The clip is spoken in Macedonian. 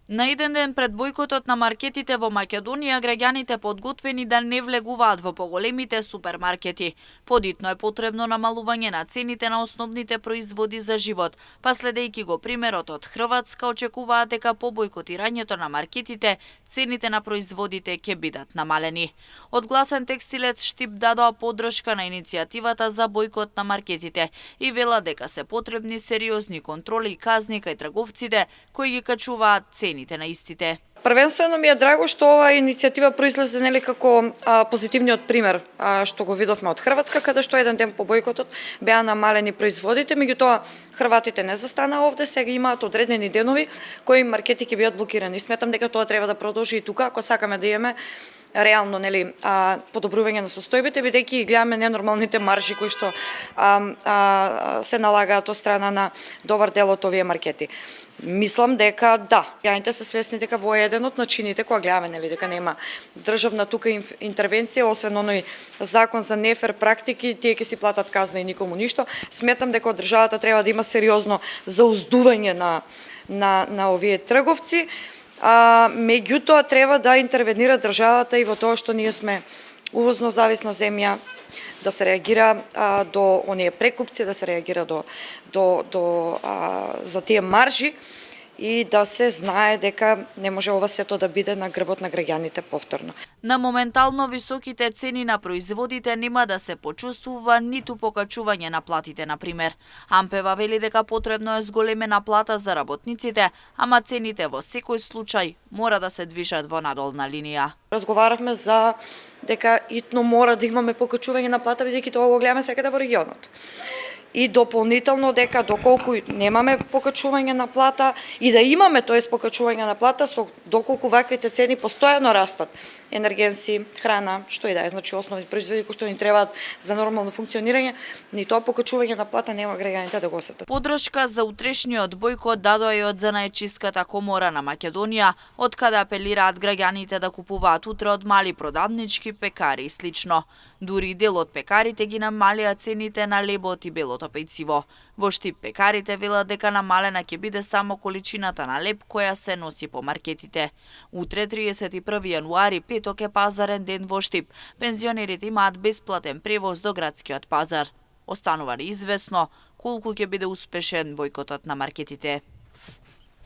На еден ден пред бојкотот на маркетите во Македонија, граѓаните подготвени да не влегуваат во поголемите супермаркети. Подитно е потребно намалување на цените на основните производи за живот, па следејќи го примерот од Хрватска, очекуваат дека по бојкотирањето на маркетите, цените на производите ќе бидат намалени. Од Гласен текстилец Штип дадоа поддршка на иницијативата за бојкот на маркетите и вела дека се потребни сериозни контроли и казни кај трговците кои ги качуваат цените на истите. Првенствено ми е драго што оваа иницијатива произлезе нели како позитивниот пример што го видовме од Хрватска, каде што еден ден по бојкотот беа намалени производите, меѓутоа хрватите не застанаа овде, сега имаат одредени денови кои маркети ќе бидат блокирани. Сметам дека тоа треба да продолжи и тука ако сакаме да имаме реално подобрување на состојбите, бидејќи гледаме ненормалните маржи кои што се налагаат од страна на добар дел од овие маркети. Мислам дека да, граѓаните се свесни дека во еден од начините кога гледаме дека нема државна тука интервенција, освен оној закон за нефер практики, тие ќе си платат казна и никому ништо. Сметам дека државата треба да има сериозно зауздување на овие трговци. Меѓутоа треба да интервенира државата и во тоа што ние сме увозно зависна земја, да се реагира до оние прекупци, да се реагира за тие маржи и да се знае дека не може ова сето да биде на грбот на граѓаните повторно. На моментално високите цени на производите нема да се почувствува ниту покачување на платите, например. Ампева вели дека потребно е зголемена плата за работниците, ама цените во секој случај мора да се движат во надолна линија. Разговаравме за дека итно мора да имаме покачување на плата, бидејќи тоа го гледаме секаде во регионот. И дополнително дека доколку немаме покачување на плата и да имаме покачување на плата, со доколку ваквите цени постојано растат, енергенси, храна, што и да е, значи основни производи кои што ни требаат за нормално функционирање, ни тоа покачување на плата нема граѓаните да го осетат. Поддршка за утрешниот бојкот дадоа и од Занаечиската комора на Македонија, од каде апелираат граѓаните да купуваат утре од мали продавнички, пекари и слично. Дури дел од пекарите ги намалија цените на лебот и белото пејциво. Во Штип пекарите велат дека намалена ќе биде само количината на леб која се носи по маркетите. Утре 31 јануари, петок е пазарен ден во Штип. Пензионерите имаат бесплатен превоз до градскиот пазар. Останува неизвестно колку ќе биде успешен бојкотот на маркетите.